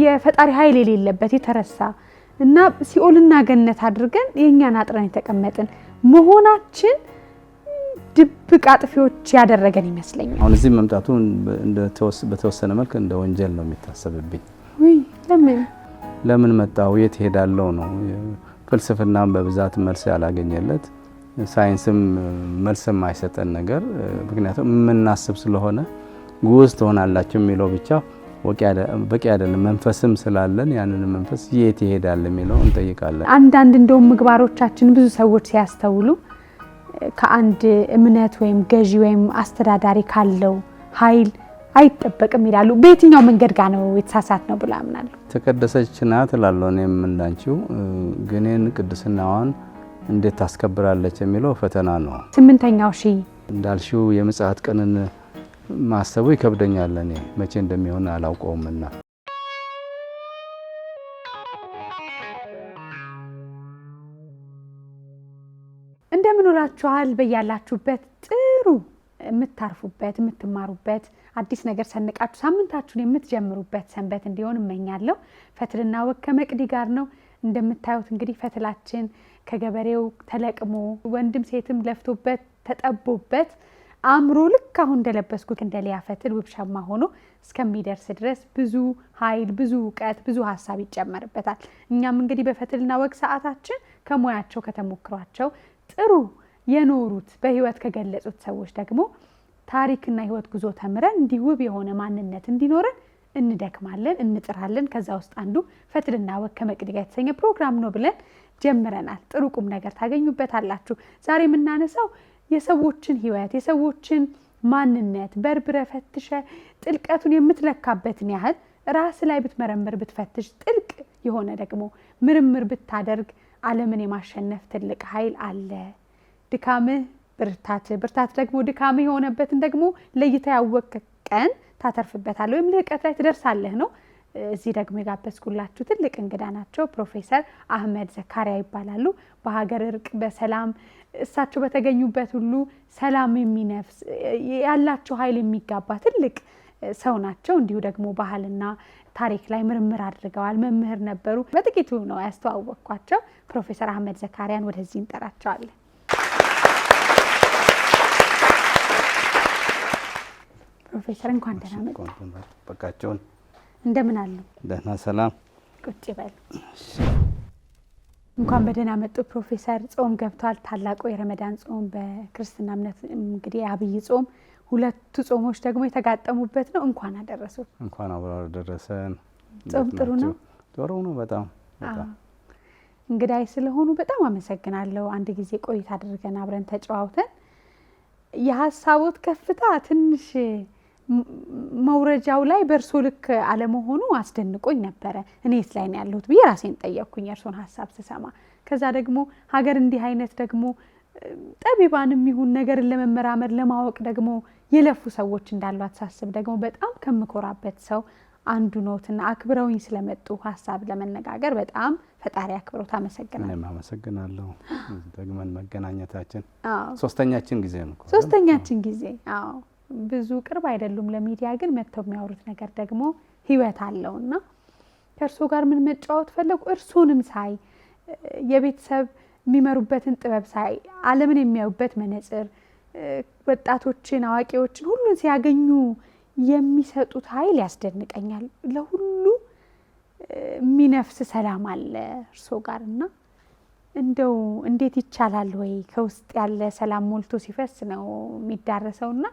የፈጣሪ ኃይል የሌለበት የተረሳ እና ሲኦልና ገነት አድርገን የኛን አጥረን የተቀመጥን መሆናችን ድብቅ አጥፊዎች ያደረገን ይመስለኛል። አሁን እዚህ መምጣቱ በተወሰነ መልኩ እንደ ወንጀል ነው የሚታሰብብኝ። ወይ ለምን መጣው የት ሄዳለው ነው። ፍልስፍናም በብዛት መልስ ያላገኘለት ሳይንስም መልስም አይሰጠን ነገር ምክንያቱም የምናስብ ስለሆነ ጉዝ ትሆናላችሁ የሚለው ብቻ በቂ አይደለም። መንፈስም ስላለን ያንን መንፈስ የት ይሄዳል የሚለው እንጠይቃለን። አንዳንድ እንደውም ምግባሮቻችን ብዙ ሰዎች ሲያስተውሉ ከአንድ እምነት ወይም ገዢ ወይም አስተዳዳሪ ካለው ኃይል አይጠበቅም ይላሉ። በየትኛው መንገድ ጋር ነው የተሳሳት ነው ብላ አምናለሁ። ተቀደሰች ናት እላለሁ እኔም እንዳንቺው። ግን ቅድስናዋን እንዴት ታስከብራለች የሚለው ፈተና ነው። 8ኛው ሺህ እንዳልሽው የምጽአት ቀንን ማሰቡ ይከብደኛል። እኔ መቼ እንደሚሆን አላውቀውምና እንደምን ውላችኋል? በያላችሁበት ጥሩ የምታርፉበት የምትማሩበት አዲስ ነገር ሰንቃችሁ ሳምንታችሁን የምትጀምሩበት ሰንበት እንዲሆን እመኛለሁ። ፈትልና ወግ ከመቅዲ ጋር ነው። እንደምታዩት እንግዲህ ፈትላችን ከገበሬው ተለቅሞ ወንድም ሴትም ለፍቶበት ተጠቦበት አምሮ ልክ አሁን እንደለበስኩት እንደሊያ ፈትል ውብሻማ ሆኖ እስከሚደርስ ድረስ ብዙ ኃይል ብዙ ዕውቀት ብዙ ሐሳብ ይጨመርበታል። እኛም እንግዲህ በፈትልና ወግ ሰዓታችን ከሞያቸው ከተሞክሯቸው ጥሩ የኖሩት በህይወት ከገለጹት ሰዎች ደግሞ ታሪክና ህይወት ጉዞ ተምረን እንዲህ ውብ የሆነ ማንነት እንዲኖረን እንደክማለን እንጥራለን። ከዛ ውስጥ አንዱ ፈትልና ወግ ከመቅዲ ጋር የተሰኘ ፕሮግራም ነው ብለን ጀምረናል። ጥሩ ቁም ነገር ታገኙበታላችሁ። ዛሬ የምናነሳው የሰዎችን ህይወት የሰዎችን ማንነት በርብረ ፈትሸ ጥልቀቱን የምትለካበትን ያህል ራስ ላይ ብትመረምር ብትፈትሽ ጥልቅ የሆነ ደግሞ ምርምር ብታደርግ ዓለምን የማሸነፍ ትልቅ ኃይል አለ። ድካምህ ብርታት ደግሞ ድካምህ የሆነበትን ደግሞ ለይታ ያወቅ ቀን ታተርፍበታለህ ወይም ልህቀት ላይ ትደርሳለህ ነው። እዚህ ደግሞ የጋበዝኩላችሁ ትልቅ እንግዳ ናቸው። ፕሮፌሰር አህመድ ዘካሪያ ይባላሉ። በሀገር እርቅ በሰላም እሳቸው በተገኙበት ሁሉ ሰላም የሚነፍስ ያላቸው ኃይል የሚጋባ ትልቅ ሰው ናቸው። እንዲሁ ደግሞ ባህልና ታሪክ ላይ ምርምር አድርገዋል። መምህር ነበሩ። በጥቂቱ ነው ያስተዋወቅኳቸው። ፕሮፌሰር አህመድ ዘካሪያን ወደዚህ እንጠራቸዋለን። ፕሮፌሰር እንኳን ደህና መጡ። በቃቸውን እንደምን አሉ? ደህና ሰላም። ቁጭ በል። እንኳን በደህና መጡ ፕሮፌሰር። ጾም ገብቷል። ታላቁ የረመዳን ጾም በክርስትና እምነት እንግዲህ አብይ ጾም ሁለቱ ጾሞች ደግሞ የተጋጠሙበት ነው። እንኳን አደረሱ። እንኳን አብሮ አደረሰን። ጾም ጥሩ ነው? ጥሩ ነው በጣም። እንግዳይ ስለሆኑ በጣም አመሰግናለሁ። አንድ ጊዜ ቆይታ አድርገን አብረን ተጨዋውተን የሐሳቦት ከፍታ ትንሽ መውረጃው ላይ በርሶ ልክ አለመሆኑ አስደንቆኝ ነበረ። እኔስ ላይ ነው ያለሁት ብዬ ራሴን ጠየቅኩኝ እርሶን ሐሳብ ስሰማ። ከዛ ደግሞ ሀገር እንዲህ አይነት ደግሞ ጠቢባንም ይሁን ነገርን ለመመራመር ለማወቅ ደግሞ የለፉ ሰዎች እንዳሏት ሳስብ ደግሞ በጣም ከምኮራበት ሰው አንዱ ነውና አክብረውኝ ስለመጡ ሐሳብ ለመነጋገር በጣም ፈጣሪ አክብሮት አመሰግናለሁ። እኔም አመሰግናለሁ። ደግመን መገናኘታችን ሶስተኛችን ጊዜ ነው። ሶስተኛችን ጊዜ አዎ። ብዙ ቅርብ አይደሉም ለሚዲያ ግን መተው የሚያወሩት ነገር ደግሞ ህይወት አለውና ከእርሶ ጋር ምን መጫወት ፈለጉ። እርሶንም ሳይ የቤተሰብ የሚመሩበትን ጥበብ ሳይ ዓለምን የሚያዩበት መነጽር ወጣቶችን አዋቂዎችን ሁሉን ሲያገኙ የሚሰጡት ኃይል ያስደንቀኛል። ለሁሉ የሚነፍስ ሰላም አለ እርሶ ጋርና እንደው እንዴት ይቻላል ወይ ከውስጥ ያለ ሰላም ሞልቶ ሲፈስ ነው የሚዳረሰውና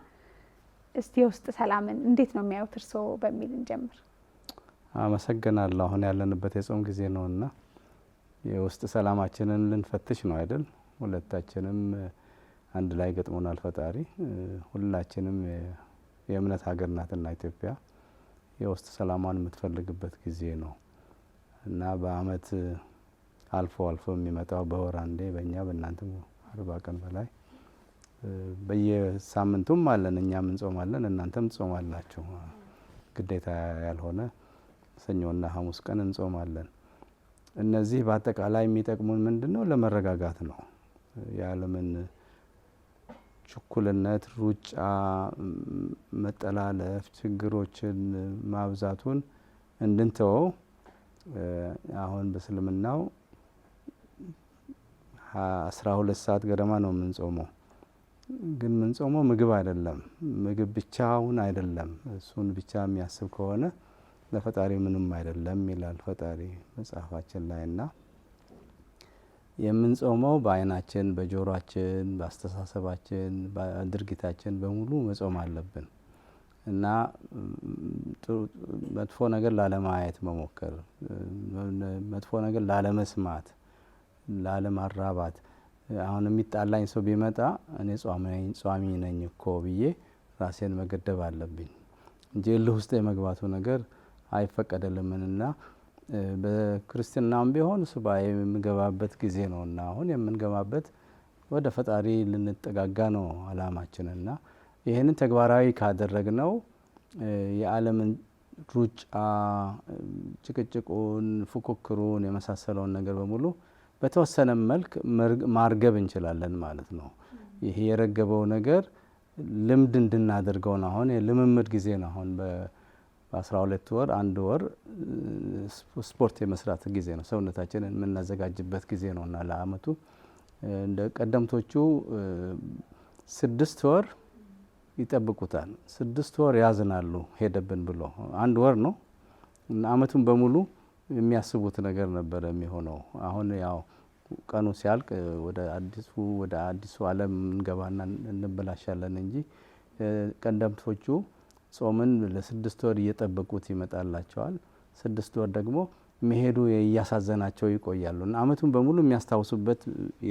እስቲ የውስጥ ሰላምን እንዴት ነው የሚያዩት እርሶ በሚል እንጀምር። አመሰግናለሁ። አሁን ያለንበት የጾም ጊዜ ነውና የውስጥ ሰላማችንን ልንፈትሽ ነው አይደል? ሁለታችንም አንድ ላይ ገጥሞናል ፈጣሪ። ሁላችንም የእምነት ሀገር ናትና ኢትዮጵያ የውስጥ ሰላሟን የምትፈልግበት ጊዜ ነው እና በአመት አልፎ የሚመጣው በወር አንዴ በእኛ በእናንተ 40 ቀን በላይ በየሳምንቱም አለን። እኛም እንጾማለን እናንተም ትጾማላችሁ። ግዴታ ያልሆነ ሰኞና ሐሙስ ቀን እንጾማለን። እነዚህ በአጠቃላይ የሚጠቅሙን ምንድነው? ለመረጋጋት ነው። የዓለምን ችኩልነት፣ ሩጫ፣ መጠላለፍ፣ ችግሮችን ማብዛቱን እንድንተወው አሁን በእስልምናው 12 ሰዓት ገደማ ነው የምንጾመው። ግን የምንጾመው ምግብ አይደለም፣ ምግብ ብቻውን አይደለም። እሱን ብቻ የሚያስብ ከሆነ ለፈጣሪ ምንም አይደለም ይላል ፈጣሪ መጽሐፋችን ላይ እና የምንጾመው በአይናችን፣ በጆሮአችን፣ በአስተሳሰባችን፣ በድርጊታችን በሙሉ መጾም አለብን እና መጥፎ ነገር ላለማየት መሞከር፣ መጥፎ ነገር ላለመስማት፣ ላለማራባት። አሁን የሚጣላኝ ሰው ቢመጣ እኔ ጿሚ ነኝ እኮ ብዬ ራሴን መገደብ አለብኝ እንጂ እልህ ውስጥ የመግባቱ ነገር አይፈቀደልምና በክርስትናም ቢሆን ሱባኤ የምንገባበት ጊዜ ነውና አሁን የምንገባበት ወደ ፈጣሪ ልንጠጋጋ ነው አላማችንና ይህንን ተግባራዊ ካደረግነው የዓለምን ሩጫ፣ ጭቅጭቁን፣ ፉክክሩን የመሳሰለውን ነገር በሙሉ በተወሰነ መልክ ማርገብ እንችላለን ማለት ነው። ይሄ የረገበው ነገር ልምድ እንድናደርገው ነው። አሁን የልምምድ ጊዜ ነው። አሁን በ12 ወር 1 ወር ስፖርት የመስራት ጊዜ ነው። ሰውነታችንን የምናዘጋጅበት ጊዜ ነው እና ለአመቱ እንደ ቀደምቶቹ 6 ወር ይጠብቁታል። 6 ወር ያዝናሉ ሄደብን ብሎ 1 ወር ነው እና አመቱን በሙሉ የሚያስቡት ነገር ነበር የሚሆነው። አሁን ያው ቀኑ ሲያልቅ ወደ አዲሱ ዓለም እንገባና እንበላሻለን እንጂ ቀደምቶቹ ጾምን ለ6 ወር እየጠበቁት ይመጣላቸዋል። 6 ወር ደግሞ መሄዱ እያሳዘናቸው ይቆያሉ እና አመቱን በሙሉ የሚያስታውሱበት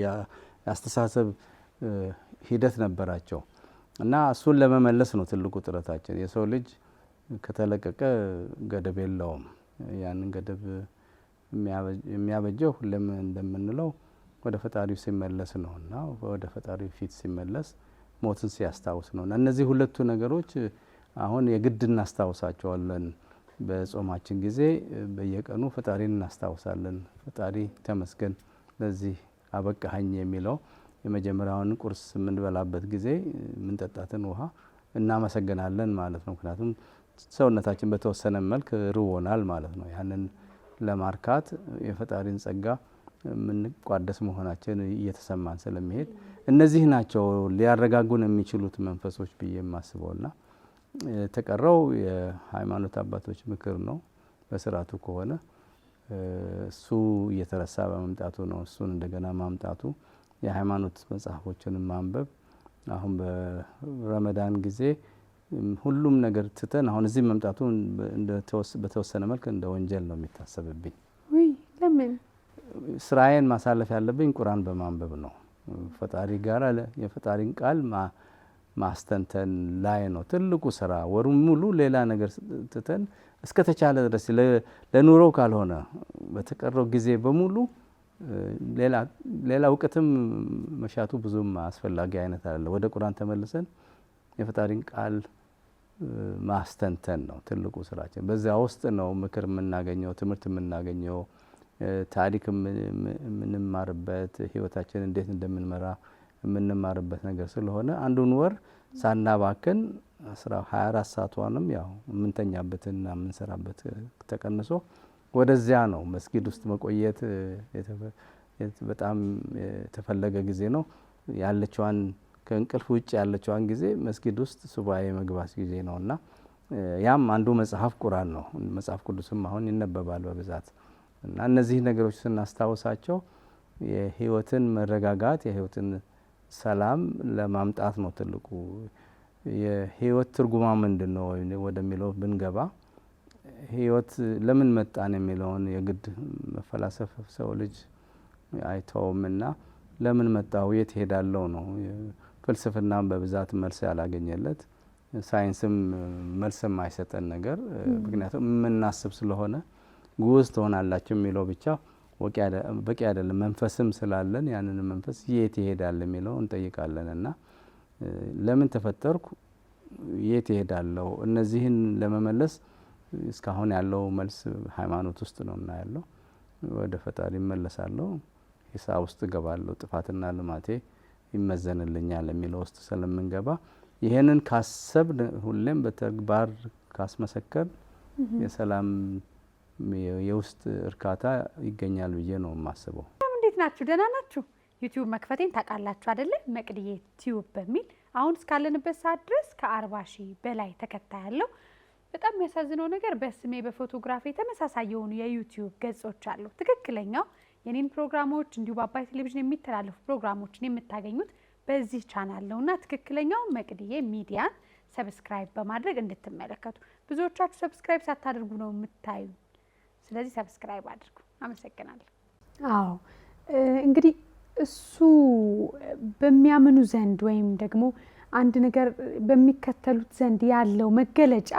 የአስተሳሰብ ሂደት ነበራቸው እና እሱን ለመመለስ ነው ትልቁ ጥረታችን። የሰው ልጅ ከተለቀቀ ገደብ የለውም። ያንን ገደብ የሚያበጀው ሁሌም እንደምንለው ወደ ፈጣሪው ሲመለስ ነው እና ወደ ፈጣሪው ፊት ሲመለስ ሞትን ሲያስታውስ ነው እና እነዚህ ሁለቱ ነገሮች አሁን የግድ እናስታውሳቸዋለን። በጾማችን ጊዜ በየቀኑ ፈጣሪን እናስታውሳለን። ፈጣሪ ተመስገን ለዚህ አበቃኸኝ የሚለው የመጀመሪያውን ቁርስ የምንበላበት ጊዜ የምንጠጣትን ውሃ እናመሰግናለን ማለት ነው። ምክንያቱም ሰውነታችን በተወሰነ መልክ ርቦናል ማለት ነው። ያንን ለማርካት የፈጣሪን ጸጋ የምንቋደስ መሆናችን እየተሰማን ስለሚሄድ እነዚህ ናቸው ሊያረጋጉን የሚችሉት መንፈሶች ብዬ የማስበውና የተቀረው የሃይማኖት አባቶች ምክር ነው። በስርዓቱ ከሆነ እሱ እየተረሳ በመምጣቱ ነው። እሱን እንደገና ማምጣቱ የሃይማኖት መጽሐፎችን ማንበብ አሁን በረመዳን ጊዜ ሁሉም ነገር ትተን አሁን እዚህ መምጣቱ በተወሰነ መልክ እንደ ወንጀል ነው የሚታሰብብኝ። ወይ ለምን? ስራዬን ማሳለፍ ያለብኝ ቁርአን በማንበብ ነው። ፈጣሪ ጋር የፈጣሪን ቃል ማስተንተን ላይ ነው ትልቁ ስራ። ወሩን ሙሉ ሌላ ነገር ትተን እስከ ተቻለ ድረስ ለኑሮ ካልሆነ በተቀረው ጊዜ በሙሉ ሌላ እውቀትም መሻቱ ብዙም አስፈላጊ አይነት አይደለም። ወደ ቁርአን ተመልሰን የፈጣሪን ቃል ማስተንተን ነው ትልቁ ስራችን። በዚያ ውስጥ ነው ምክር የምናገኘው፣ ትምህርት የምናገኘው፣ ታሪክ የምንማርበት፣ ህይወታችን እንዴት እንደምንመራ የምንማርበት ነገር ስለሆነ አንዱን ወር ሳናባክን 24 ሰዓቷንም ያው የምንተኛበትና የምንሰራበት ተቀንሶ ወደዚያ ነው መስጊድ ውስጥ መቆየት በጣም የተፈለገ ጊዜ ነው። ያለችዋን ከእንቅልፍ ውጭ ያለችዋን ጊዜ መስጊድ ውስጥ ሱባኤ መግባት ጊዜ ነውና ያም አንዱ መጽሐፍ ቁርአን ነው። መጽሐፍ ቅዱስም አሁን ይነበባል በብዛት እና እነዚህ ነገሮች ስናስታውሳቸው የህይወትን መረጋጋት የህይወትን ሰላም ለማምጣት ነው ትልቁ። የህይወት ትርጉማ ምንድነው ወደሚለው ብንገባ ህይወት ለምን መጣን የሚለውን የግድ መፈላሰፍ ሰው ልጅ አይተውምና ለምን መጣው የት ሄዳለው ነው። ፍልስፍናም በብዛት መልስ ያላገኘለት፣ ሳይንስም መልስም አይሰጠን ነገር ምክንያቱም የምናስብ ስለሆነ ጉዝ ትሆናላችሁ የሚለው ብቻ በቂ አይደለም። መንፈስም ስላለን ያንን መንፈስ የት ይሄዳል የሚለው እንጠይቃለን እና ለምን ተፈጠርኩ የት ይሄዳለው? እነዚህን ለመመለስ እስካሁን ያለው መልስ ሃይማኖት ውስጥ ነው እና ያለው ወደ ፈጣሪ እመለሳለሁ፣ ሂሳብ ውስጥ እገባለሁ፣ ጥፋትና ልማቴ ይመዘንልኛል የሚለው ውስጥ ስለምንገባ ይሄንን ካሰብ ሁሌም በተግባር ካስመሰከር የሰላም የውስጥ እርካታ ይገኛል ብዬ ነው የማስበው። እንዴት ናችሁ? ደህና ናችሁ? ዩቲዩብ መክፈቴን ታውቃላችሁ አይደለ? መቅድዬ ቲዩብ በሚል አሁን እስካለንበት ሰዓት ድረስ ከ40,000 በላይ ተከታይ ያለው። በጣም የሚያሳዝነው ነገር በስሜ በፎቶግራፊ ተመሳሳይ የሆኑ የዩቲዩብ ገጾች አሉ። ትክክለኛው የኔን ፕሮግራሞች እንዲሁ በአባይ ቴሌቪዥን የሚተላለፉ ፕሮግራሞችን የምታገኙት በዚህ ቻናል ነውና ትክክለኛው መቅድዬ ሚዲያን ሰብስክራይብ በማድረግ እንድትመለከቱ። ብዙዎቻችሁ ሰብስክራይብ ሳታደርጉ ነው የምታዩ። ስለዚህ ሰብስክራይብ አድርጉ። አመሰግናለሁ። አዎ እንግዲህ እሱ በሚያምኑ ዘንድ ወይም ደግሞ አንድ ነገር በሚከተሉት ዘንድ ያለው መገለጫ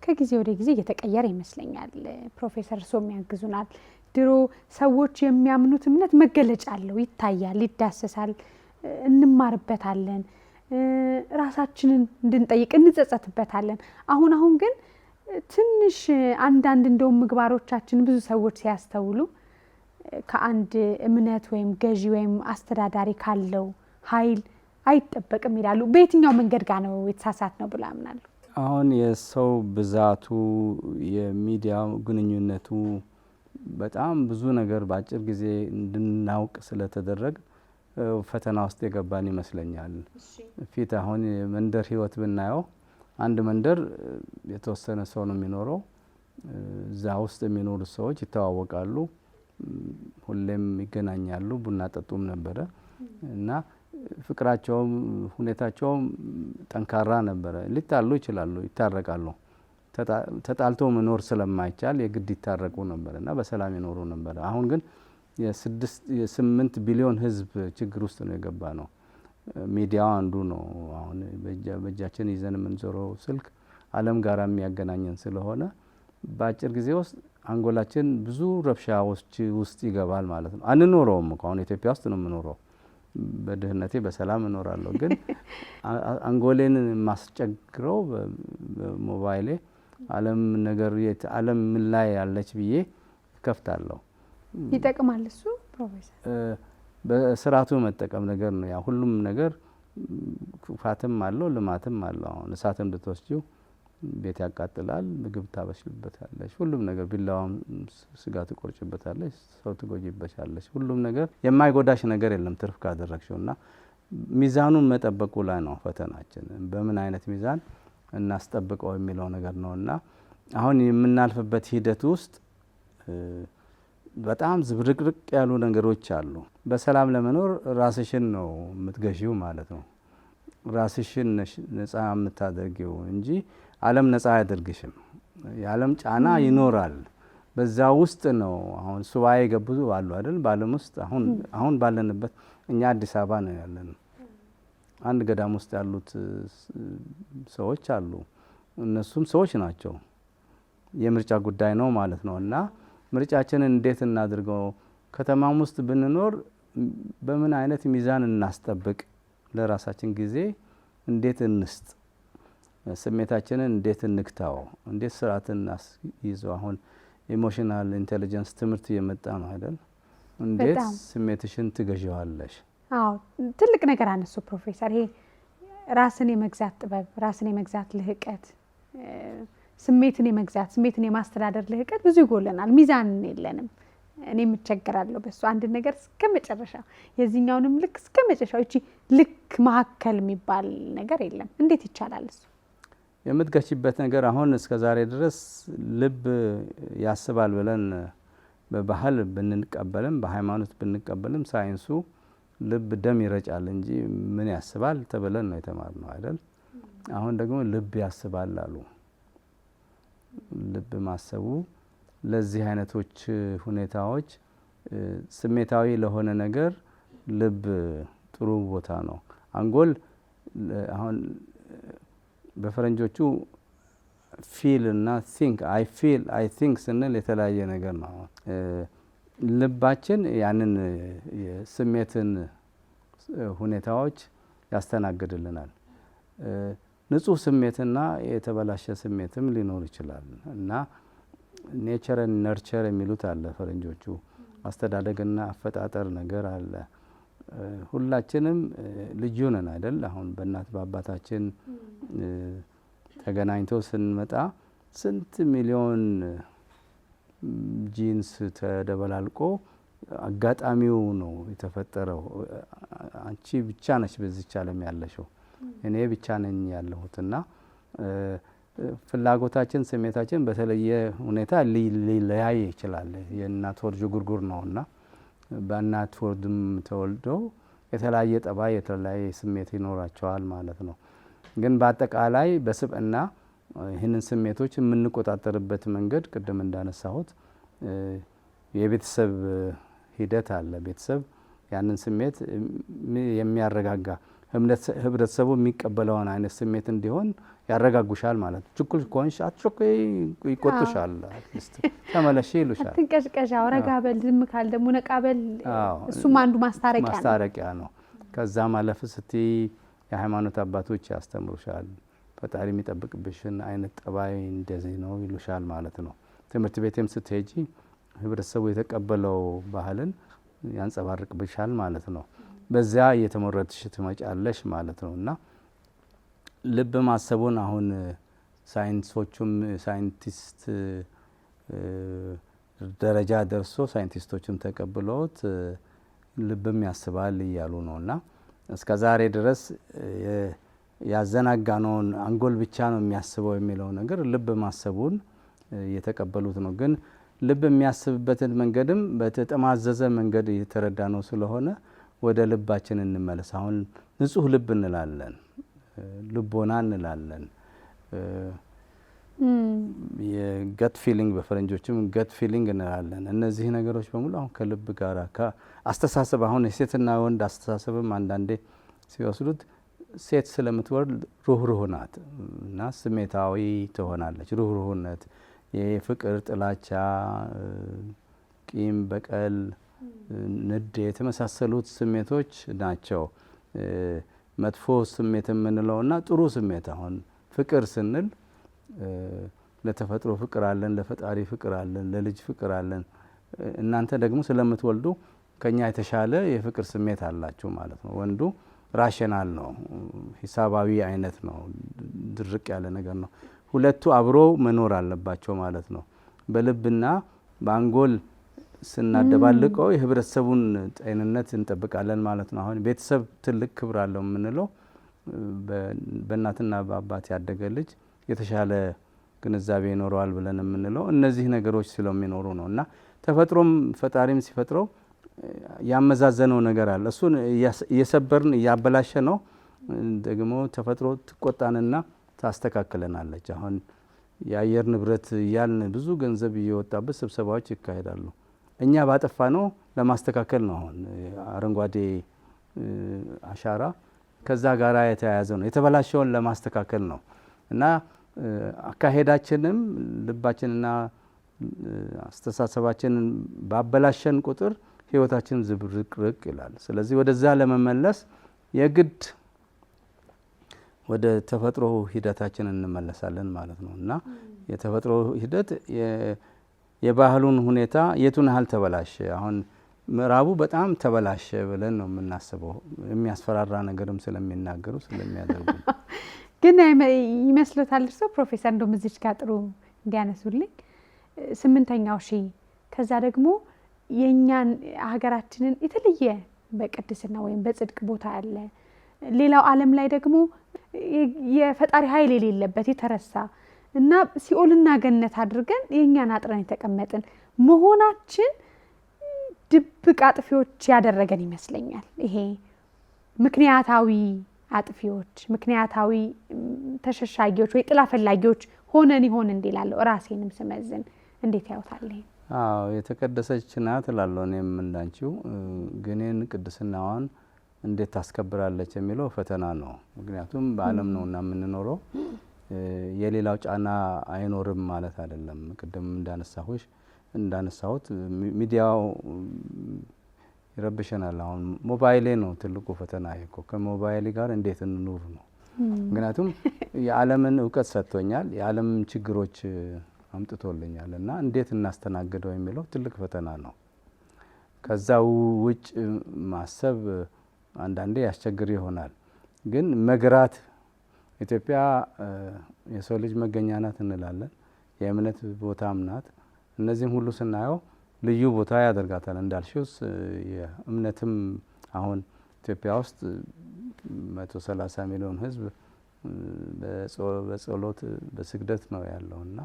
ከጊዜ ወደ ጊዜ እየተቀየረ ይመስለኛል። ፕሮፌሰር እርስዎም ያግዙናል። ድሮ ሰዎች የሚያምኑት እምነት መገለጫ አለው፣ ይታያል፣ ይዳሰሳል፣ እንማርበታለን፣ ራሳችንን እንድንጠይቅ እንጸጸትበታለን። አሁን ግን ትንሽ አንዳንድ እንደውም ምግባሮቻችን ብዙ ሰዎች ሲያስተውሉ ከአንድ እምነት ወይም ገዢ ወይም አስተዳዳሪ ካለው ኃይል አይጠበቅም ይላሉ። በየትኛው መንገድ ጋር ነው የተሳሳት ነው ብሎ ያምናሉ? አሁን የሰው ብዛቱ የሚዲያ ግንኙነቱ በጣም ብዙ ነገር በአጭር ጊዜ እንድናውቅ ስለተደረገ ፈተና ውስጥ የገባን ይመስለኛል። ፊት አሁን የመንደር ህይወት ብናየው አንድ መንደር የተወሰነ ሰው ነው የሚኖረው። እዛ ውስጥ የሚኖሩ ሰዎች ይተዋወቃሉ፣ ሁሌም ይገናኛሉ፣ ቡና ጠጡም ነበረ እና ፍቅራቸውም ሁኔታቸውም ጠንካራ ነበረ። ሊጣሉ ይችላሉ፣ ይታረቃሉ። ተጣልቶ መኖር ስለማይቻል የግድ ይታረቁ ነበር እና በሰላም ይኖሩ ነበር። አሁን ግን የ8 ቢሊዮን ህዝብ ችግር ውስጥ ነው የገባ ነው። ሚዲያው አንዱ ነው። አሁን በእጃችን ይዘን የምንዞረው ስልክ ዓለም ጋር የሚያገናኘን ስለሆነ በአጭር ጊዜ ውስጥ አንጎላችን ብዙ ረብሻዎች ውስጥ ይገባል ማለት ነው። አንኖረውም እኮ አሁን ኢትዮጵያ ውስጥ ነው የምኖረው። በድህነቴ በሰላም እኖራለሁ። ግን አንጎሌን ማስቸግረው በሞባይሌ ዓለም ነገር ዓለም ምን ላይ ያለች ብዬ ከፍታለሁ። ይጠቅማል እሱ ፕሮፌሰር? በስርዓቱ መጠቀም ነገር ነው። ያ ሁሉም ነገር ክፋትም አለው ልማትም አለው። አሁን እሳት እንድትወስጂው ቤት ያቃጥላል፣ ምግብ ታበስልበታለች፣ ሁሉም ነገር ቢላዋም ስጋ ትቆርጭበታለች፣ ሰው ትጎጂበታለች። ሁሉም ነገር የማይጎዳሽ ነገር የለም ትርፍ ካደረግሽውና ሚዛኑን መጠበቁ ላይ ነው ፈተናችን። በምን አይነት ሚዛን እናስጠብቀው የሚለው ነገር ነውና አሁን የምናልፍበት ሂደት ውስጥ በጣም ዝብርቅርቅ ያሉ ነገሮች አሉ። በሰላም ለመኖር ራስሽን ነው የምትገዢው ማለት ነው። ራስሽን ነጻ የምታደርጊው እንጂ ዓለም ነጻ አያደርግሽም። የዓለም ጫና ይኖራል። በዛ ውስጥ ነው አሁን ሱባኤ የገቡ አሉ አይደል? በዓለም ውስጥ አሁን ባለንበት እኛ አዲስ አበባ ነው ያለን። አንድ ገዳም ውስጥ ያሉት ሰዎች አሉ። እነሱም ሰዎች ናቸው። የምርጫ ጉዳይ ነው ማለት ነው እና ምርጫችንን እንዴት እናድርገው? ከተማም ውስጥ ብንኖር በምን አይነት ሚዛን እናስጠብቅ? ለራሳችን ጊዜ እንዴት እንስጥ? ስሜታችንን እንዴት እንክታው? እንዴት ስርዓትን እናስይዘው? አሁን ኢሞሽናል ኢንቴሊጀንስ ትምህርት እየመጣ ነው አይደል? እንዴት ስሜትሽን ትገዢዋለሽ? አዎ ትልቅ ነገር አነሱ ፕሮፌሰር። ይሄ ራስን የመግዛት ጥበብ፣ ራስን የመግዛት ልህቀት፣ ስሜትን የመግዛት ስሜትን የማስተዳደር ልህቀት ብዙ ይጎለናል። ሚዛን የለንም። እኔ የምቸገራለሁ በሱ አንድ ነገር እስከ መጨረሻ የዚህኛውንም ልክ እስከ መጨረሻው እቺ ልክ መሀከል የሚባል ነገር የለም። እንዴት ይቻላል እሱ? የምትገቺበት ነገር አሁን እስከ ዛሬ ድረስ ልብ ያስባል ብለን በባህል ብንቀበልም በሃይማኖት ብንቀበልም ሳይንሱ ልብ ደም ይረጫል እንጂ ምን ያስባል ተብለን ነው የተማርነው አይደል? አሁን ደግሞ ልብ ያስባል አሉ። ልብ ማሰቡ ለዚህ አይነቶች ሁኔታዎች ስሜታዊ ለሆነ ነገር ልብ ጥሩ ቦታ ነው። አንጎል አሁን በፈረንጆቹ ፊል እና ቲንክ አይ ፊል አይ ቲንክ ስንል የተለያየ ነገር ነው። ልባችን ያንን የስሜትን ሁኔታዎች ያስተናግድልናል። ንጹህ ስሜትና የተበላሸ ስሜትም ሊኖር ይችላል እና ኔቸር ኤንድ ነርቸር የሚሉት አለ ፈረንጆቹ። አስተዳደግና አፈጣጠር ነገር አለ። ሁላችንም ልዩ ነን አይደል? አሁን በእናት በአባታችን ተገናኝቶ ስንመጣ ስንት ሚሊዮን ጂንስ ተደበላልቆ አጋጣሚው ነው የተፈጠረው። አንቺ ብቻ ነሽ በዚች ዓለም ያለሽው፣ እኔ ብቻ ነኝ ያለሁትና ፍላጎታችን ስሜታችን በተለየ ሁኔታ ሊለያይ ይችላል። የእናት ወር ዥጉርጉር ነውና በእናት ወርድም ተወልደው የተለያየ ጠባይ የተለያየ ስሜት ይኖራቸዋል ማለት ነው። ግን በአጠቃላይ በስብዕና ይህንን ስሜቶች የምንቆጣጠርበት መንገድ ቅድም እንዳነሳሁት የቤተሰብ ሂደት አለ። ቤተሰብ ያንን ስሜት የሚያረጋጋ ህብረተሰቡ የሚቀበለውን አይነት ስሜት እንዲሆን ያረጋጉሻል ማለት ነው። ችኩል ከሆንሽ አትጮይ ይቆጡሻል፣ ተመለሽ ይሉሻል። አትንቀሽቀሽ፣ ረጋ በል፣ ዝም ካል ደግሞ ነቃ በል። እሱም አንዱ ማስታረቂያ ነው። ከዛ ማለፍ ስትይ የሃይማኖት አባቶች ያስተምሩሻል። ፈጣሪ የሚጠብቅብሽን አይነት ጠባይ እንደዚህ ነው ይሉሻል ማለት ነው። ትምህርት ቤትም ስትሄጂ ህብረተሰቡ የተቀበለው ባህልን ያንጸባርቅብሻል ማለት ነው። በዚያ እየተመረጥሽ ትመጫለሽ ማለት ነው። እና ልብ ማሰቡን አሁን ሳይንሶቹም ሳይንቲስት ደረጃ ደርሶ ሳይንቲስቶችም ተቀብለውት ልብም ያስባል እያሉ ነው። እና እስከ ዛሬ ድረስ ያዘናጋነውን አንጎል ብቻ ነው የሚያስበው የሚለው ነገር ልብ ማሰቡን እየተቀበሉት ነው። ግን ልብ የሚያስብበትን መንገድም በተጠማዘዘ መንገድ እየተረዳ ነው ስለሆነ ወደ ልባችን እንመለስ። አሁን ንጹህ ልብ እንላለን፣ ልቦና እንላለን። የገት ፊሊንግ በፈረንጆችም ገት ፊሊንግ እንላለን። እነዚህ ነገሮች በሙሉ አሁን ከልብ ጋር ከአስተሳሰብ አሁን የሴትና ወንድ አስተሳሰብም አንዳንዴ ሲወስዱት ሴት ስለምትወልድ ሩህሩህ ናት እና ስሜታዊ ትሆናለች። ሩህሩህነት፣ የፍቅር፣ ጥላቻ፣ ቂም፣ በቀል፣ ንዴት የተመሳሰሉት ስሜቶች ናቸው። መጥፎ ስሜት የምንለውና ጥሩ ስሜት አሁን ፍቅር ስንል ለተፈጥሮ ፍቅር አለን፣ ለፈጣሪ ፍቅር አለን፣ ለልጅ ፍቅር አለን። እናንተ ደግሞ ስለምትወልዱ ከኛ የተሻለ የፍቅር ስሜት አላችሁ ማለት ነው። ወንዱ ራሽናል ነው፣ ሂሳባዊ አይነት ነው፣ ድርቅ ያለ ነገር ነው። ሁለቱ አብሮ መኖር አለባቸው ማለት ነው። በልብና በአንጎል ስናደባልቀው የህብረተሰቡን ጤንነት እንጠብቃለን ማለት ነው። አሁን ቤተሰብ ትልቅ ክብር አለው የምንለው በእናትና በአባት ያደገ ልጅ የተሻለ ግንዛቤ ይኖረዋል ብለን የምንለው እነዚህ ነገሮች ስለሚኖሩ ነው። እና ተፈጥሮም ፈጣሪም ሲፈጥረው ያመዛዘነው ነገር አለ። እሱን እየሰበርን እያበላሸ ነው። ደግሞ ተፈጥሮ ትቆጣንና ታስተካክለናለች። አሁን የአየር ንብረት እያልን ብዙ ገንዘብ እየወጣበት ስብሰባዎች ይካሄዳሉ። እኛ ባጠፋ ነው ለማስተካከል ነው። አሁን አረንጓዴ አሻራ ከዛ ጋራ የተያያዘ ነው። የተበላሸውን ለማስተካከል ነው። እና አካሄዳችንም ልባችንና አስተሳሰባችንን ባበላሸን ቁጥር ህይወታችን ዝብርቅርቅ ይላል። ስለዚህ ወደዛ ለመመለስ የግድ ወደ ተፈጥሮ ሂደታችን እንመለሳለን ማለት ነው። እና የተፈጥሮ ሂደት የባህሉን ሁኔታ የቱን ያህል ተበላሸ፣ አሁን ምዕራቡ በጣም ተበላሸ ብለን ነው የምናስበው። የሚያስፈራራ ነገርም ስለሚናገሩ ስለሚያደርጉ ግን ይመስሎታል እርሶ ፕሮፌሰር? እንደውም እዚች ጋር ጥሩ እንዲያነሱልኝ 8ኛው ሺህ ከዛ ደግሞ የእኛን ሀገራችንን የተለየ በቅድስና ወይም በጽድቅ ቦታ ያለ ሌላው ዓለም ላይ ደግሞ የፈጣሪ ኃይል የሌለበት የተረሳ እና ሲኦልና ገነት አድርገን የእኛን አጥረን የተቀመጥን መሆናችን ድብቅ አጥፊዎች ያደረገን ይመስለኛል። ይሄ ምክንያታዊ አጥፊዎች፣ ምክንያታዊ ተሸሻጊዎች ወይ ጥላ ፈላጊዎች ሆነን ይሆን እንዲላለው ራሴንም ስመዝን እንዴት ያውታል? አዎ የተቀደሰች ናት እላለሁ እኔም እንዳንቺው። ግን ቅድስናዋን እንዴት ታስከብራለች የሚለው ፈተና ነው። ምክንያቱም በዓለም ነውና የምንኖረው። የሌላው ጫና አይኖርም ማለት አይደለም። ቅድም እንዳነሳሁት ሚዲያው ይረብሸናል። አሁን ሞባይሌ ነው ትልቁ ፈተና። እኮ ከሞባይሌ ጋር እንዴት እንኑር ነው። ምክንያቱም የዓለምን እውቀት ሰጥቶኛል፣ የዓለም ችግሮች አምጥቶልኛል እና እንዴት እናስተናግደው የሚለው ትልቅ ፈተና ነው። ከዛው ውጭ ማሰብ አንዳንዴ ያስቸግር ይሆናል። ግን መግራት ኢትዮጵያ የሰው ልጅ መገኛ ናት እንላለን። የእምነት ቦታም ናት። እነዚህም ሁሉ ስናየው ልዩ ቦታ ያደርጋታል። እንዳልሽውስ የእምነትም አሁን ኢትዮጵያ ውስጥ 130 ሚሊዮን ህዝብ በጸሎት በስግደት ነው ያለውና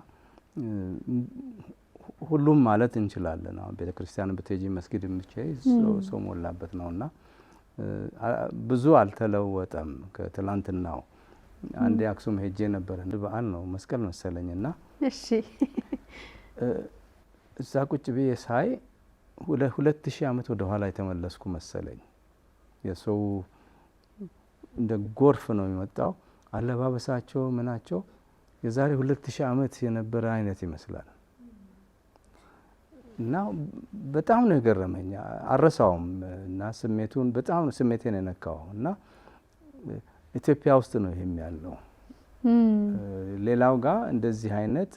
ሁሉም ማለት እንችላለን። አሁን ቤተክርስቲያን ብትሄጂ መስጊድ ብትሄጂ ሰው ሞላበት ነውና ብዙ አልተለወጠም ከትላንትናው። አንዴ አክሱም ሄጄ ነበር፣ በዓል ነው መስቀል መሰለኝና እሺ እዛ ቁጭ ብዬ ሳይ 2000 ዓመት ወደ ኋላ የተመለስኩ መሰለኝ። የሰው እንደ ጎርፍ ነው የሚመጣው። አለባበሳቸው ምናቸው የዛሬ 2000 ዓመት የነበረ አይነት ይመስላል እና በጣም ነው የገረመኝ። አረሳውም እና ስሜቱን በጣም ስሜቴን የነካው እና ኢትዮጵያ ውስጥ ነው ይሄም ያለው። ሌላው ጋር እንደዚህ አይነት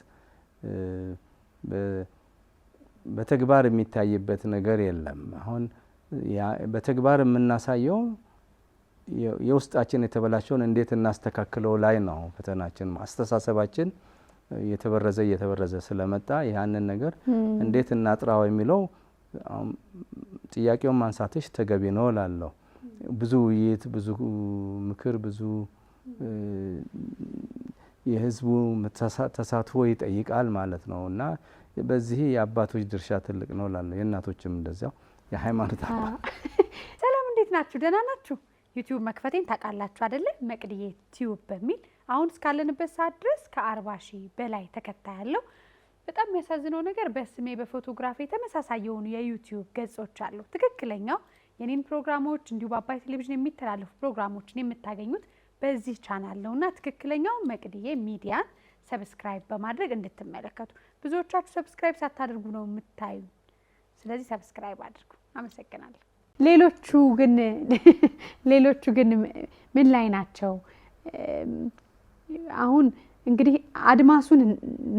በተግባር የሚታይበት ነገር የለም። አሁን በተግባር የምናሳየው የውስጣችን የተበላሸውን እንዴት እናስተካክለው ላይ ነው ፈተናችን። አስተሳሰባችን እየተበረዘ ስለመጣ ያንን ነገር እንዴት እናጥራው የሚለው ጥያቄውን ማንሳትሽ ተገቢ ነው እላለሁ። ብዙ ውይይት፣ ብዙ ምክር፣ ብዙ የህዝቡ ተሳትፎ ይጠይቃል ማለት ነው እና በዚህ የአባቶች ድርሻ ትልቅ ነው እላለሁ። የእናቶችም እንደዚያው የሃይማኖት አባት። ሰላም፣ እንዴት ናችሁ? ደህና ናችሁ? ዩቲዩብ መክፈቴን ታውቃላችሁ አይደለ? መቅድዬ ቲዩብ በሚል አሁን እስካለንበት ሰዓት ድረስ ከ40,000 በላይ ተከታይ ያለው። በጣም የሚያሳዝነው ነገር በስሜ በፎቶግራፊ ተመሳሳይ የሆኑ የዩቲዩብ ገጾች አሉ። ትክክለኛው የኔን ፕሮግራሞች እንዲሁ በአባይ ቴሌቪዥን የሚተላለፉ ፕሮግራሞችን የምታገኙት በዚህ ቻናል ነውና ትክክለኛው መቅድዬ ሚዲያን ሰብስክራይብ በማድረግ እንድትመለከቱ። ብዙዎቻችሁ ሰብስክራይብ ሳታደርጉ ነው የምታዩ። ስለዚህ ሰብስክራይብ አድርጉ። አመሰግናለሁ። ሌሎቹ ግን ምን ላይ ናቸው? አሁን እንግዲህ አድማሱን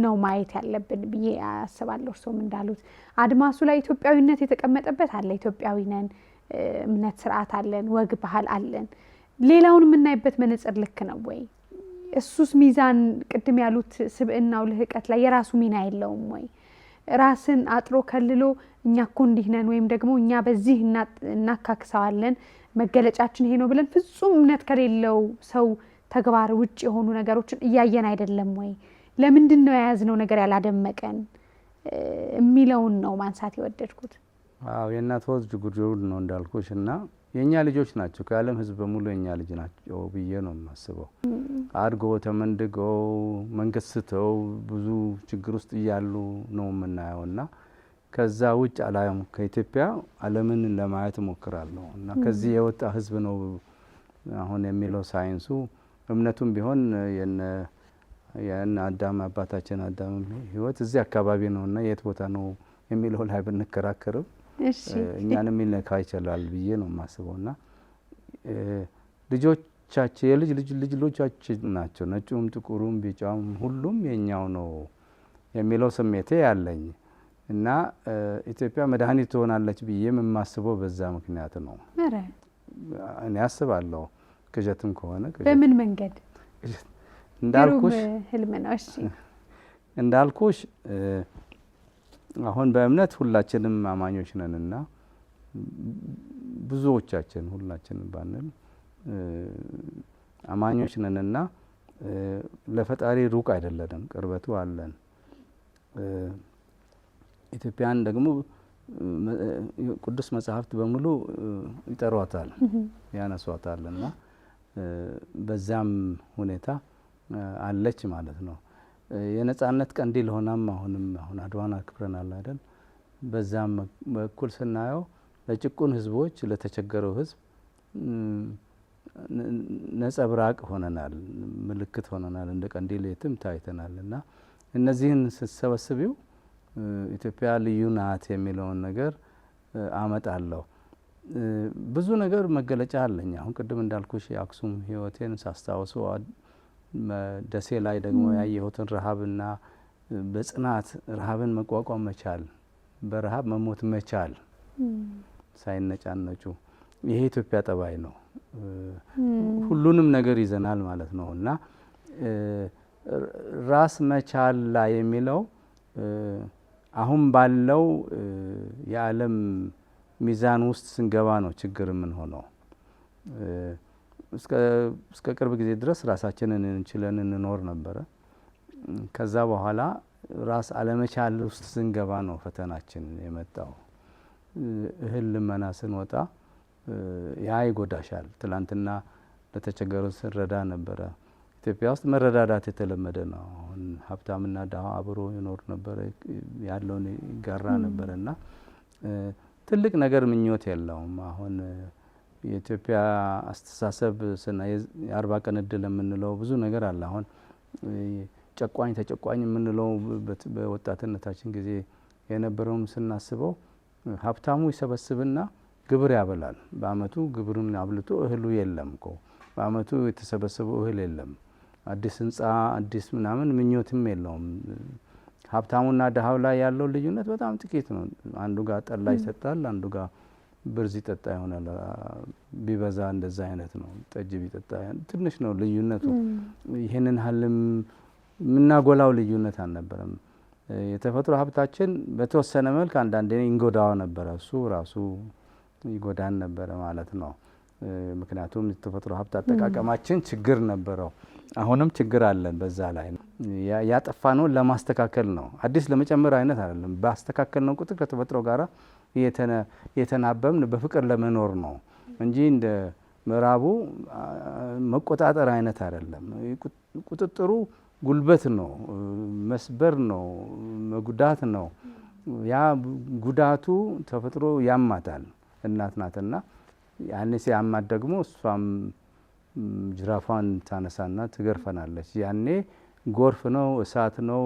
ነው ማየት ያለብን ብዬ አስባለሁ። እርሶም እንዳሉት አድማሱ ላይ ኢትዮጵያዊነት የተቀመጠበት አለ። ኢትዮጵያዊ ነን፣ እምነት ስርዓት አለን፣ ወግ ባህል አለን። ሌላውን የምናይበት መነጽር ልክ ነው ወይ? እሱስ ሚዛን ቅድም ያሉት ስብዕናው ልህቀት ላይ የራሱ ሚና የለውም ወይ? ራስን አጥሮ ከልሎ እኛ እኮ እንዲህ ነን ወይም ደግሞ እኛ በዚህ እናካክሰዋለን መገለጫችን ይሄ ነው ብለን ፍጹም እምነት ከሌለው ሰው ተግባር ውጭ የሆኑ ነገሮችን እያየን አይደለም ወይ? ለምንድን ነው የያዝነው ነገር ያላደመቀን የሚለውን ነው ማንሳት የወደድኩት። አዎ የእናት ወዝ ጅጉርጅጉር ነው እንዳልኩሽ እና የኛ ልጆች ናቸው። ከዓለም ህዝብ በሙሉ የኛ ልጅ ናቸው ብዬ ነው የማስበው። አድጎ ተመንድገው መንገስተው ብዙ ችግር ውስጥ እያሉ ነው የምናየውና ከዛ ውጭ አላየም። ከኢትዮጵያ ዓለምን ለማየት እሞክራለሁ እና ከዚህ የወጣ ህዝብ ነው አሁን የሚለው ሳይንሱ። እምነቱም ቢሆን የነ አዳም አባታችን አዳም ህይወት እዚህ አካባቢ ነውና የት ቦታ ነው የሚለው ላይ ብንከራከርም እኛንም ሊነካ ይችላል ብዬ ነው የማስበውና ልጆቻችን የልጅ ልጆቻችን ናቸው። ነጩም ጥቁሩም ቢጫም ሁሉም የኛው ነው የሚለው ስሜቴ ያለኝ እና ኢትዮጵያ መድኃኒት ትሆናለች ብዬ የማስበው በዛ ምክንያት ነው። እኔ አስባለሁ። ቅዠትም ከሆነ በምን መንገድ እንዳልኩሽ ህልም ነው። እሺ እንዳልኩሽ አሁን በእምነት ሁላችንም አማኞች ነንና ብዙዎቻችን ሁላችንም ባንል አማኞች ነንና ለፈጣሪ ሩቅ አይደለንም፣ ቅርበቱ አለን። ኢትዮጵያን ደግሞ ቅዱስ መጽሐፍት በሙሉ ይጠሯታል፣ ያነሷታልና በዛም በኩል አለች ማለት ነው። የነጻነት ቀንዲል ሆናም አሁን አድዋን አክብረናል አይደል? በዛም በኩል ስናየው ለጭቁን ህዝቦች ለተቸገረው ህዝብ ነጸብራቅ ሆነናል፣ ምልክት ሆነናል፣ እንደ ቀንዲል የትም ታይተናልና እነዚህን ስትሰበስቢው ኢትዮጵያ ልዩ ናት የሚለውን ነገር አመጣለሁ። ብዙ ነገር መገለጫ አለኝ። አሁን ቅድም እንዳልኩሽ የአክሱም ህይወቴን ሳስታውሰው ደሴ ላይ ደግሞ ያየሁትን ረሃብና በጽናት ረሃብን መቋቋም መቻል፣ በረሃብ መሞት መቻል ሳይነጫነጩ ይሄ ኢትዮጵያ ጠባይ ነው። ሁሉንም ነገር ይዘናል ማለት ነው እና ራስ መቻል ላይ የሚለው አሁን ባለው የዓለም ሚዛን ውስጥ ስንገባ ነው ችግር ምን ሆነው። እስከ ቅርብ ጊዜ ድረስ ራሳችንን እንችለን እንኖር ነበረ። ከዛ በኋላ ራስ አለመቻል ውስጥ ስንገባ ነው ፈተናችን የመጣው። እህል ልመና ስንወጣ ያ ይጎዳሻል። ትላንትና ለተቸገሩ ስንረዳ ነበረ። ኢትዮጵያ ውስጥ መረዳዳት የተለመደ ነው። አሁን ሀብታምና ድሃ አብሮ ይኖር ነበረ፣ ያለውን ይጋራ ነበረ እና ትልቅ ነገር ምኞት የለውም። አሁን የኢትዮጵያ አስተሳሰብ የ40 ቀን እድል የምንለው ብዙ ነገር አለ። አሁን ጨቋኝ ተጨቋኝ የምንለው በወጣትነታችን ጊዜ የነበረውም ስናስበው ሀብታሙ ይሰበስብና ግብር ያበላል። በአመቱ ግብሩን አብልቶ እህሉ የለም እኮ በአመቱ የተሰበሰበው እህል የለም። አዲስ ህንጻ አዲስ ምናምን ምኞትም የለውም። ሀብታሙና ድሃው ላይ ያለው ልዩነት በጣም ጥቂት ነው። አንዱ ጋር ጠላ ይሰጣል፣ አንዱ ጋር ብርዝ ይጠጣ ይሆናል። ቢበዛ እንደዛ አይነት ነው። ጠጅ ቢጠጣ ትንሽ ነው ልዩነቱ። ይሄንን ሀልም የምናጎላው ልዩነት አልነበረም። የተፈጥሮ ሀብታችን በተወሰነ መልክ አንዳንዴ እንጎዳው ነበረ። እሱ ራሱ ይጎዳን ነበረ ማለት ነው። ምክንያቱም የተፈጥሮ ሀብት አጠቃቀማችን ችግር ነበረው። አሁንም ችግር አለን በዛ ላይ ነው። ያጠፋነውን ለማስተካከል ነው። አዲስ ለመጨመር አይነት አይደለም። ባስተካከልነው ቁጥር ከተፈጥሮ ጋራ የተናበብን በፍቅር ለመኖር ነው እንጂ እንደ ምዕራቡ መቆጣጠር አይነት አይደለም። ቁጥጥሩ ጉልበት ነው፣ መስበር ነው፣ መጉዳት ነው። ያ ጉዳቱ ተፈጥሮ ያማታል። እናት ናትና ያኔ ሲያማት ደግሞ እሷም ጅራፏን ታነሳና ትገርፈናለች። ያኔ ጎርፍ ነው፣ እሳት ነው፣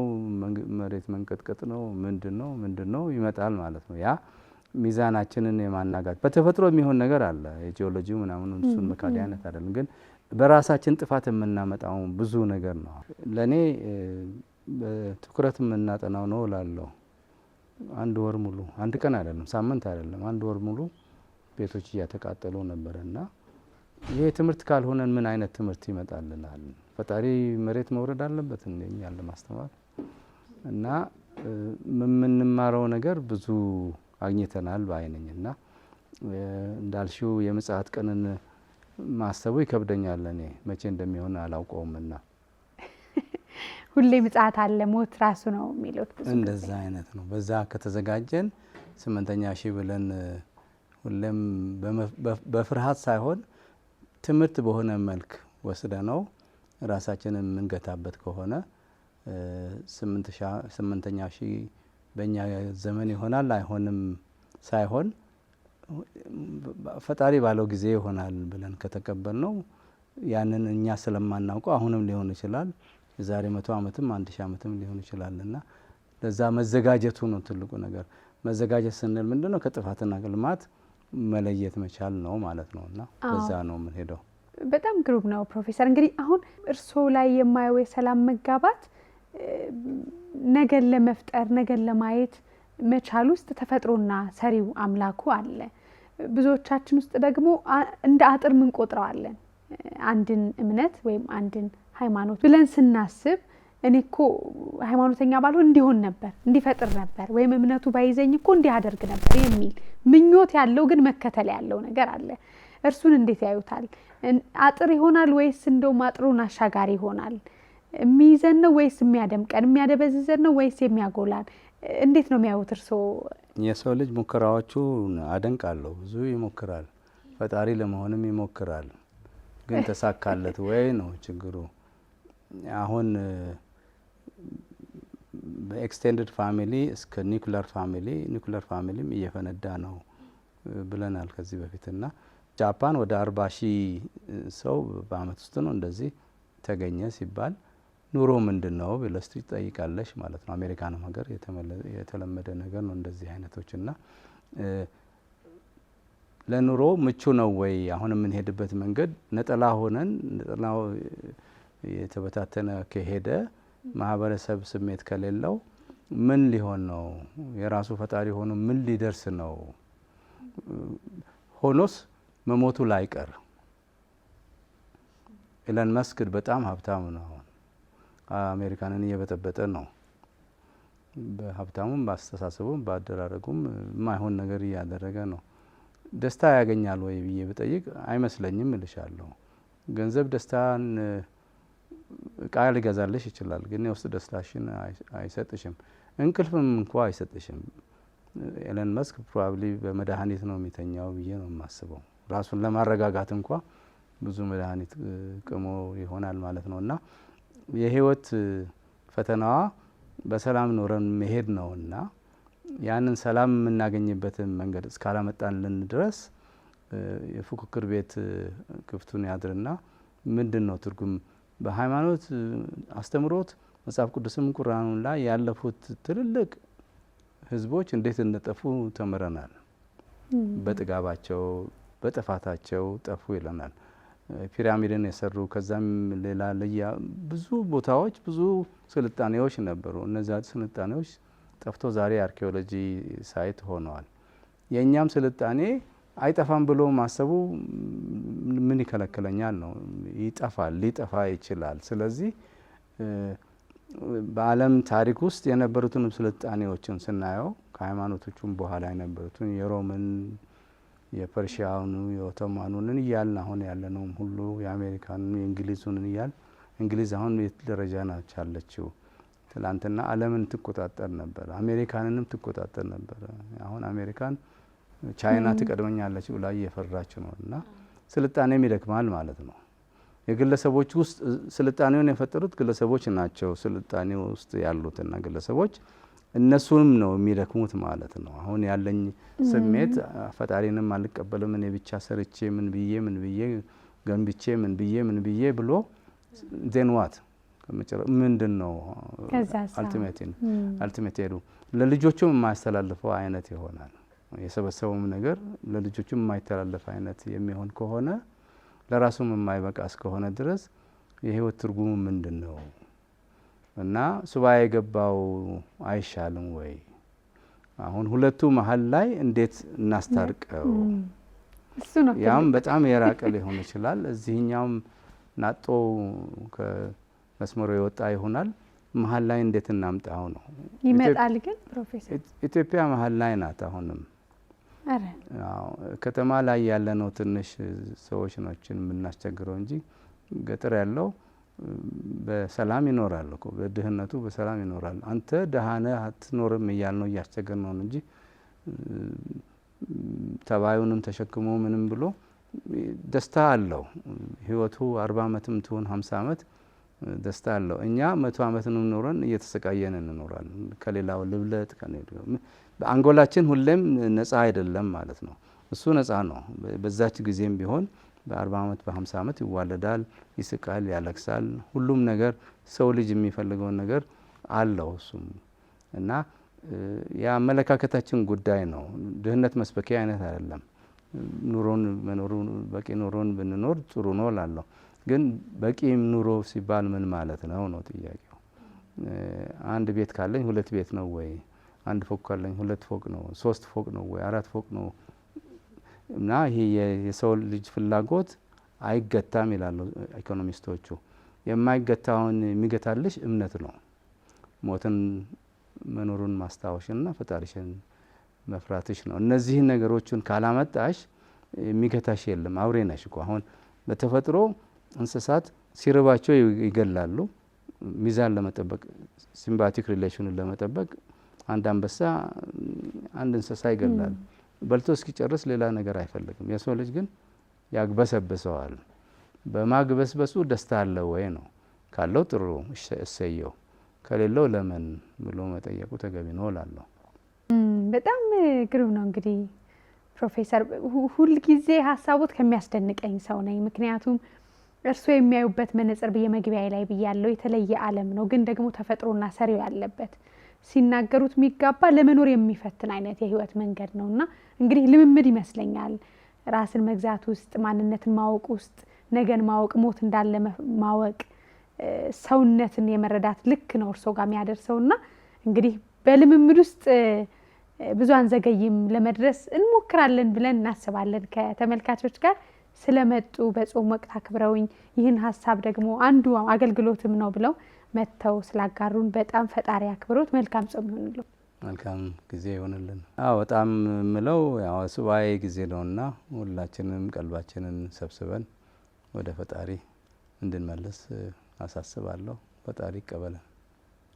መሬት መንቀጥቀጥ ነው፣ ምንድነው ይመጣል ማለት ነው። ያ ሚዛናችንን የማናጋት በተፈጥሮ የሚሆን ነገር አለ። የጂኦሎጂው ምናምን እሱን መካድ አይነት አይደለም፣ ግን በራሳችን ጥፋት የምናመጣው ብዙ ነገር ነው። ለኔ በትኩረት የምናጠናው ነው እላለሁ። አንድ ወር ሙሉ አንድ ቀን አይደለም፣ ሳምንት አይደለም፣ አንድ ወር ሙሉ ቤቶች እያተቃጠሉ ነበርና ይሄ ትምህርት ካልሆነን ምን አይነት ትምህርት ይመጣልናል? ፈጣሪ መሬት መውረድ አለበት እንደኛ ለማስተማር እና የምንማረው ነገር ብዙ አግኝተናል ባይነኝና እንዳልሽው የምጽአት ቀንን ማሰቡ ይከብደኛል። እኔ መቼ እንደሚሆን አላውቀውምና ሁሌ ምጽአት አለ፣ ሞት ራሱ ነው የሚሉት እንደዛ አይነት ነው። በዛ ከተዘጋጀን 8ኛ ሺህ ብለን ሁሌም በፍርሃት ሳይሆን ትምህርት በሆነ መልክ ወስደ ነው ራሳችንን የምንገታበት ከሆነ 8ኛ ሺህ በእኛ ዘመን ይሆናል አይሆንም ሳይሆን ፈጣሪ ባለው ጊዜ ይሆናል ብለን ከተቀበል ነው ያንን እኛ ስለማናውቀው አሁንም ሊሆን ይችላል፣ የዛሬ 100 ዓመትም 1000 ዓመትም ሊሆን ይችላልና ለዛ መዘጋጀቱ ነው ትልቁ ነገር። መዘጋጀት ስንል ምንድነው? ከጥፋትና ልማት መለየት መቻል ነው ማለት ነውና በዛ ነው የምንሄደው። በጣም ግሩም ነው ፕሮፌሰር። እንግዲህ አሁን እርስዎ ላይ የማየው የሰላም መጋባት ነገን ለመፍጠር ነገን ለማየት መቻል ውስጥ ተፈጥሮና ሰሪው አምላኩ አለ። ብዙዎቻችን ውስጥ ደግሞ እንደ አጥር ምን ቆጥረዋለን። አንድን እምነት ወይም አንድን ሃይማኖት ብለን ስናስብ እኔ እኮ ሃይማኖተኛ ባልሆን እንዲሆን ነበር፣ እንዲፈጥር ነበር፣ ወይም እምነቱ ባይዘኝ እኮ እንዲያደርግ ነበር የሚል ምኞት ያለው ግን መከተል ያለው ነገር አለ። እርሱን እንዴት ያዩታል? አጥር ይሆናል ወይስ እንደው አጥሩን አሻጋሪ ይሆናል? የሚይዘን ነው ወይስ የሚያደምቀን? የሚያደበዝዘን ነው ወይስ የሚያጎላን? እንዴት ነው የሚያዩት እርስዎ? የሰው ልጅ ሙከራዎቹ አደንቃለሁ። ብዙ ይሞክራል፣ ፈጣሪ ለመሆንም ይሞክራል። ግን ተሳካለት ወይ ነው ችግሩ። አሁን በኤክስቴንድድ ፋሚሊ እስከ ኒኩለር ፋሚሊም እየፈነዳ ነው ብለናል ከዚህ በፊትና ጃፓን ወደ 40,000 ሰው በአመት ውስጥ ነው እንደዚህ ተገኘ ሲባል ኑሮ ምንድነው ብለሽ ትጠይቃለሽ ማለት ነው። አሜሪካንም ሀገር የተለመደ ነገር ነው እንደዚህ አይነቶችና ለኑሮ ምቹ ነው ወይ? አሁን የምንሄድበት መንገድ ነጠላ ሆነን ነጠላው የተበታተነ ከሄደ ማህበረሰብ ስሜት ከሌለው ምን ሊሆን ነው? የራሱ ፈጣሪ ሆኖ ምን ሊደርስ ነው? ሆኖስ መሞቱ ላይቀር ኢላን መስክ በጣም ሀብታም ነው። አሜሪካንን እየበጠበጠ ነው። በሀብታሙም ባስተሳሰቡም ባደራረጉም የማይሆን ነገር እያደረገ ነው። ደስታ ያገኛል ወይ ብዬ ብጠይቅ አይመስለኝም እልሻለሁ። ገንዘብ ደስታን እቃ ሊገዛልሽ ይችላል፣ ግን የውስጥ ደስታሽን አይሰጥሽም። እንቅልፍም እንኳ አይሰጥሽም። ኤለን መስክ ፕሮባብሊ በመድኃኒት ነው የሚተኛው ብዬ ነው የማስበው። ራሱን ለማረጋጋት እንኳ ብዙ መድኃኒት ቅሞ ይሆናል ማለት ነው። እና የህይወት ፈተናዋ በሰላም ኖረን መሄድ ነውና ያንን ሰላም የምናገኝበትን መንገድ እስካላመጣልን ድረስ የፉክክር ቤት ክፍቱን ያድርና ምንድን ነው ትርጉም? በሃይማኖት አስተምሮት መጽሐፍ ቅዱስም ቁርአኑን ላይ ያለፉት ትልልቅ ህዝቦች እንዴት እንደጠፉ ተምረናል። በጥጋባቸው በጥፋታቸው ጠፉ ይለናል። ፒራሚድን የሰሩ ከዛም ሌላ ብዙ ቦታዎች ብዙ ስልጣኔዎች ነበሩ። እነዚያ ስልጣኔዎች ጠፍቶ ዛሬ አርኪኦሎጂ ሳይት ሆነዋል። የእኛም ስልጣኔ አይጠፋም ብሎ ማሰቡ ምን ይከለክለኛል ነው። ይጠፋል፣ ሊጠፋ ይችላል። ስለዚህ በዓለም ታሪክ ውስጥ የነበሩትን ስልጣኔዎችን ስናየው ከሃይማኖቶቹም በኋላ የነበሩትን የሮምን፣ የፐርሺያኑ፣ የኦቶማኑን እያልን አሁን ያለነውም ሁሉ የአሜሪካንን፣ የእንግሊዙን እያል እንግሊዝ አሁን የት ደረጃ ናች ያለችው? ትላንትና ዓለምን ትቆጣጠር ነበር፣ አሜሪካንንም ትቆጣጠር ነበር። አሁን አሜሪካን ቻይና ትቀድመኛለች ብላ እየፈራች ነው። እና ስልጣኔም ይደክማል ማለት ነው። የግለሰቦች ውስጥ ስልጣኔውን የፈጠሩት ግለሰቦች ናቸው። ስልጣኔ ውስጥ ያሉትና ግለሰቦች እነሱንም ነው የሚደክሙት ማለት ነው። አሁን ያለኝ ስሜት ፈጣሪንም አልቀበልም እኔ ብቻ ሰርቼ ምን ብዬ ገንብቼ ምን ብዬ ብሎ ዜንዋት ምንድን ነው አልቲሜት ሄዱ ለልጆቹም የማያስተላልፈው አይነት ይሆናል። የሰበሰበውም ነገር ለልጆቹም የማይተላለፍ አይነት የሚሆን ከሆነ ለራሱም የማይበቃ እስከሆነ ድረስ የህይወት ትርጉሙ ምንድን ነው? እና ሱባኤ የገባው አይሻልም ወይ? አሁን ሁለቱ መሀል ላይ እንዴት እናስታርቀው? ያም በጣም የራቀ ሊሆን ይችላል። እዚህኛውም ናጦ ከመስመሩ የወጣ ይሆናል። መሀል ላይ እንዴት እናምጣው ነው ይመጣል። ግን ፕሮፌሰር ኢትዮጵያ መሀል ላይ ናት። አሁንም ከተማ ላይ ያለነው ትንሽ ሰዎች ናችን የምናስቸግረው እንጂ ገጠር ያለው በሰላም ይኖራል እኮ። በድህነቱ በሰላም ይኖራል። አንተ ደሃ ነህ አትኖርም እያል ነው እያስቸገር ነው እንጂ ተባዩንም ተሸክሞ ምንም ብሎ ደስታ አለው። ህይወቱ 40 ዓመትም ትሁን 50 ዓመት ደስታ አለው። እኛ 100 ዓመትንም ኖረን እየተሰቃየን እንኖራለን። ከሌላው ልብለጥ በአንጎላችን ሁሌም ነፃ አይደለም ማለት ነው። እሱ ነፃ ነው። በዛች ጊዜም ቢሆን በ40 ዓመት በ50 ዓመት ይዋለዳል፣ ይስቃል፣ ያለቅሳል። ሁሉም ነገር ሰው ልጅ የሚፈልገውን ነገር አለው እሱም እና የአመለካከታችን ጉዳይ ነው። ድህነት መስበኪያ አይነት አይደለም። ኑሮን መኖሩ በቂ ኑሮን ብንኖር ጥሩ ነው እላለሁ። ግን በቂ ኑሮ ሲባል ምን ማለት ነው ነው ጥያቄው። አንድ ቤት ካለኝ 2 ቤት ነው ወይ? አንድ ፎቅ ካለኝ 2 ፎቅ ነው? 3 ፎቅ ነው ወይ 4 ፎቅ ነው? እና ይሄ የሰው ልጅ ፍላጎት አይገታም ይላሉ ኢኮኖሚስቶቹ። የማይገታውን የሚገታልሽ እምነት ነው። ሞትን መኖሩን ማስታወሽና ፈጣሪሽን መፍራትሽ ነው። እነዚህ ነገሮችን ካላመጣሽ የሚገታሽ የለም። አውሬ ነሽ እኮ። አሁን በተፈጥሮ እንስሳት ሲርባቸው ይገላሉ። ሚዛን ለመጠበቅ ሲምባቲክ ሪሌሽኑን ለመጠበቅ አንድ አንበሳ አንድ እንስሳ ይገላል። በልቶ እስኪጨርስ ሌላ ነገር አይፈልግም። የሰው ልጅ ግን ያግበሰብሰዋል። በማግበስበሱ ደስታ አለ ወይ ነው? ካለው ጥሩ እሰየው፣ ከሌለው ለምን ብሎ መጠየቁ ተገቢ ነው እላለሁ። በጣም ግሩም ነው። እንግዲህ ፕሮፌሰር ሁልጊዜ ሀሳቦት ከሚያስደንቀኝ ሰው ነኝ። ምክንያቱም እርስዎ የሚያዩበት መነጽር በየመግቢያ ላይ ብያለሁ የተለየ ዓለም ነው፣ ግን ደግሞ ተፈጥሮና ሰሪው ያለበት ሲናገሩት የሚጋባ ለመኖር የሚፈትን አይነት የህይወት መንገድ ነውና እንግዲህ ልምምድ ይመስለኛል። ራስን መግዛት ውስጥ፣ ማንነትን ማወቅ ውስጥ፣ ነገን ማወቅ፣ ሞት እንዳለ ማወቅ፣ ሰውነትን የመረዳት ልክ ነው እርስዎ ጋር የሚያደርሰውና እንግዲህ በልምምድ ውስጥ ብዙ አንዘገይም፣ ለመድረስ እንሞክራለን ብለን እናስባለን። ከተመልካቾች ጋር ስለመጡ በጾም ወቅት አክብረውኝ ይህን ሀሳብ ደግሞ አንዱ አገልግሎትም ነው ብለው መተው ስላጋሩን በጣም ፈጣሪ አክብሮት። መልካም ጾም ይሁንልዎ። መልካም ጊዜ ይሁንልን። አዎ በጣም ምለው ያው ሱባኤ ጊዜ ነውና ሁላችንም ቀልባችንን ሰብስበን ወደ ፈጣሪ እንድንመለስ አሳስባለሁ። ፈጣሪ ይቀበለን።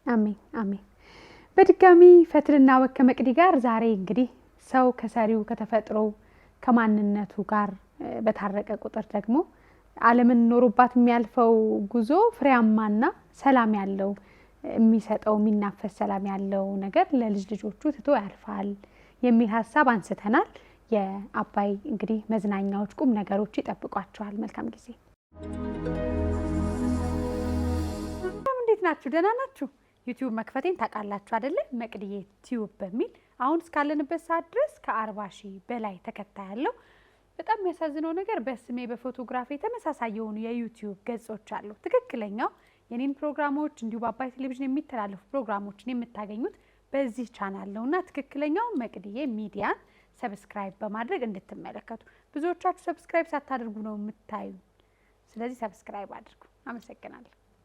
አሜን አሜን። በድጋሚ ፈትልና ወግ ከመቅዲ ጋር ዛሬ እንግዲህ ሰው ከሰሪው ከተፈጥሮ ከማንነቱ ጋር በታረቀ ቁጥር ደግሞ ዓለምን ኖሮባት የሚያልፈው ጉዞ ፍሬያማና ሰላም ያለው የሚሰጠው የሚናፈስ ሰላም ያለው ነገር ለልጅ ልጆቹ ትቶ ያልፋል የሚል ሀሳብ አንስተናል። የአባይ እንግዲህ መዝናኛዎች ቁም ነገሮች ይጠብቋቸዋል። መልካም ጊዜ። እንዴት ናችሁ? ደህና ናችሁ? ዩቲዩብ መክፈቴን ታውቃላችሁ አይደለ? መቅዲዬ ቲዩብ በሚል አሁን እስካለንበት ሰዓት ድረስ ከ40,000 በላይ ተከታይ ያለው። በጣም የሚያሳዝነው ነገር በስሜ በፎቶግራፊ ተመሳሳይ የሆኑ የዩቲዩብ ገጾች አሉ። ትክክለኛው የኔን ፕሮግራሞች እንዲሁ በአባይ ቴሌቪዥን የሚተላለፉ ፕሮግራሞችን የምታገኙት በዚህ ቻናል ነውና ትክክለኛው መቅዲዬ ሚዲያን ሰብስክራይብ በማድረግ እንድትመለከቱ። ብዙዎቻችሁ ሰብስክራይብ ሳታደርጉ ነው የምታዩ። ስለዚህ ሰብስክራይብ አድርጉ። አመሰግናለሁ።